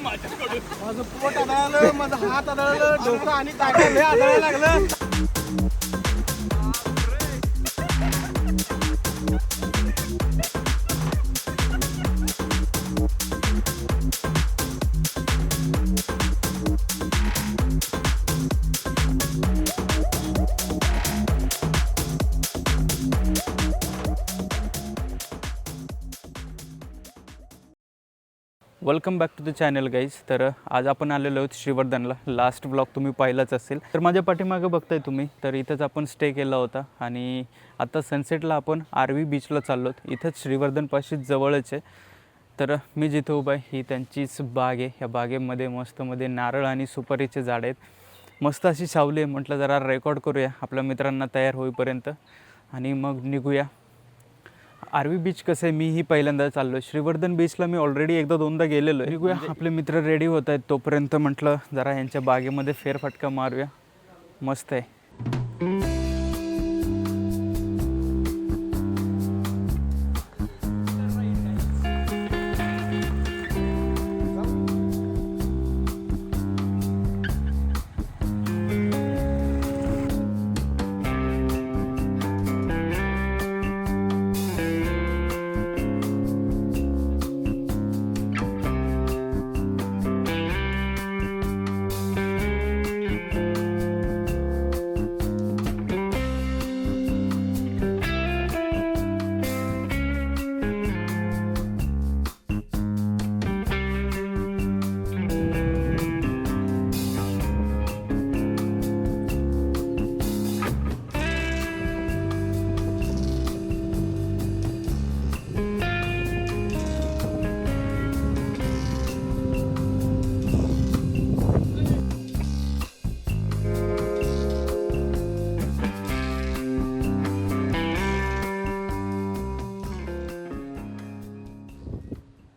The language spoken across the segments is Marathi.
माझं पोट आदळलं, माझं हात आदळलं, डोकं आणि काय काय लय आदळायला लागलं. Welcome back to the channel guys. तर आज आपण आलेलो आहोत श्रीवर्धनला. लास्ट ब्लॉग तुम्ही पाहिलाच असेल. तर माझ्या पाठीमागे बघताय तुम्ही, तर इथंच आपण स्टे केला होता आणि आता सनसेटला आपण आरवी बीचला चाललो आहोत. इथंच श्रीवर्धनपाशी जवळच आहे. तर मी जिथं उभा आहे ही त्यांचीच बाग आहे. ह्या बागेमध्ये मस्तमध्ये नारळ आणि सुपारीचे झाड आहेत. मस्त अशी सावली आहे. म्हटलं जरा रेकॉर्ड करूया आपल्या मित्रांना तयार होईपर्यंत आणि मग निघूया. आरवी बीच कसं आहे, मीही पहिल्यांदा चाललो. श्रीवर्धन बीचला मी ऑलरेडी एकदा दोनदा गेलेलो आहे. निघूया, आपले मित्र रेडी होत आहेत. तोपर्यंत म्हटलं जरा यांच्या बागेमध्ये फेरफटका मारूया. मस्त आहे.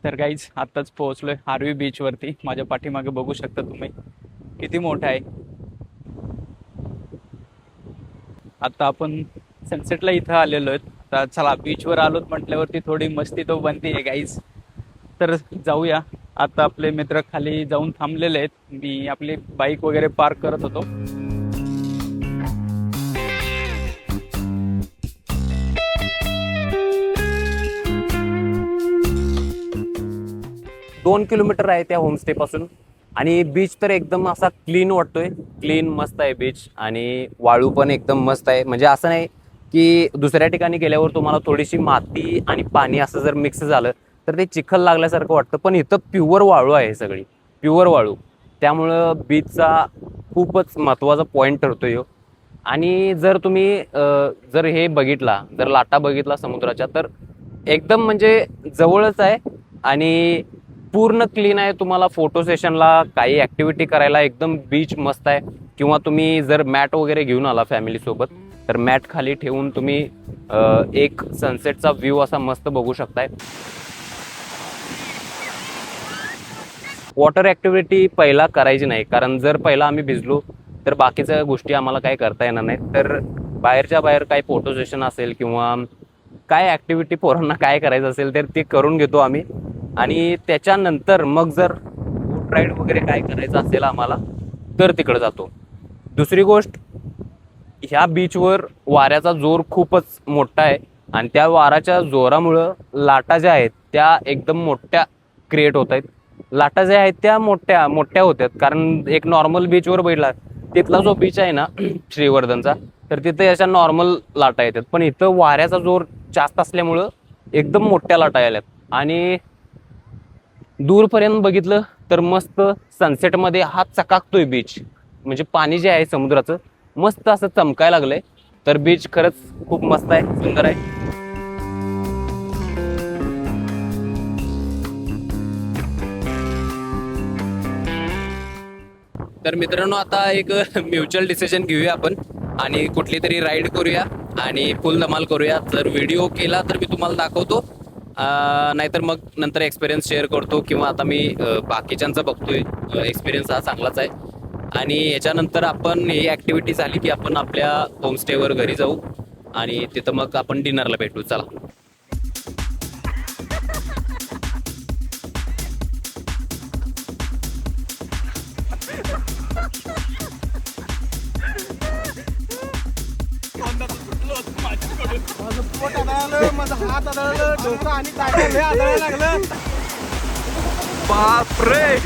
तर गाईज आत्ताच पोहोचलोय आरवी बीचवरती. माझ्या पाठीमागे बघू शकता तुम्ही किती मोठा आहे. आता आपण सनसेटला इथं आलेलो आहेत. तर चला बीचवर आलोत म्हटल्यावरती थोडी मस्ती तो बनते आहे गाईज. तर जाऊया. आता आपले मित्र खाली जाऊन थांबलेले आहेत. मी आपली बाईक वगैरे पार्क करत होतो. 2 किलोमीटर आहे त्या होमस्टे पासून. आणि बीच तर एकदम असा क्लीन वाटतोय. क्लीन मस्त आहे बीच आणि वाळू पण एकदम मस्त आहे. म्हणजे असं नाही की दुसऱ्या ठिकाणी गेल्यावर तुम्हाला थोडीशी माती आणि पाणी असं जर मिक्स झालं तर ते चिखल लागल्यासारखं वाटतं. पण इथं प्युअर वाळू आहे, सगळी प्युअर वाळू. त्यामुळं बीचचा खूपच महत्त्वाचा पॉईंट ठरतोय. आणि जर तुम्ही जर हे बघितला, जर लाटा बघितला समुद्राच्या, तर एकदम म्हणजे जवळच आहे आणि पूर्ण क्लीन आहे. तुम्हाला फोटो सेशनला काही ऍक्टिव्हिटी करायला एकदम बीच मस्त आहे. किंवा तुम्ही जर मॅट वगैरे घेऊन आला फॅमिली सोबत तर मॅट खाली ठेवून तुम्ही एक सनसेटचा व्ह्यू असा मस्त बघू शकताय. वॉटर ऍक्टिव्हिटी पहिला करायची नाही, कारण जर पहिला आम्ही भिजलो तर बाकीच्या गोष्टी आम्हाला काय करता येणार नाहीत. तर बाहेरच्या बाहेर काही फोटो सेशन असेल किंवा काय ऍक्टिव्हिटी पोरांना काय करायचं असेल तर ते करून घेतो आम्ही. आणि त्याच्यानंतर मग जर बोट राईड वगैरे काय करायचं असेल आम्हाला तर तिकडे जातो. दुसरी गोष्ट, ह्या बीचवर वाऱ्याचा जोर खूपच मोठा आहे आणि त्या वाऱ्याच्या जोरामुळं लाटा ज्या आहेत त्या एकदम मोठ्या क्रिएट होत आहेत. लाटा ज्या आहेत त्या मोठ्या मोठ्या होत्यात. कारण एक नॉर्मल बीचवर बैठला, तिथला जो बीच आहे ना श्रीवर्धनचा, तर तिथे अशा नॉर्मल लाटा येतात. पण इथं वाऱ्याचा जोर जास्त असल्यामुळं एकदम मोठ्या लाटा आल्यात. आणि दूरपर्यंत बघितलं तर मस्त सनसेटमध्ये हा चकाकतोय बीच. म्हणजे पाणी जे आहे समुद्राचं मस्त असं चमकायला लागलंय. तर बीच खरंच खूप मस्त आहे, सुंदर आहे. तर मित्रांनो, आता एक म्युच्युअल डिसिजन घेऊया आपण आणि कुठली तरी राईड करूया आणि फुल धमाल करूया. जर व्हिडिओ केला तर मी तुम्हाला दाखवतो, नाहीतर मग नंतर एक्सपिरियन्स शेअर करतो. किंवा आता मी बाकीच्यांचा बघतोय, एक्सपिरियन्स हा चांगलाच आहे. आणि याच्यानंतर आपण ही ॲक्टिव्हिटी झाली की आपण आपल्या होमस्टेवर घरी जाऊ आणि तिथं मग आपण डिनरला भेटू. चला. माझं हात आदळलं डोकं आणि काय काय लय आदळायला लागलं. बापरे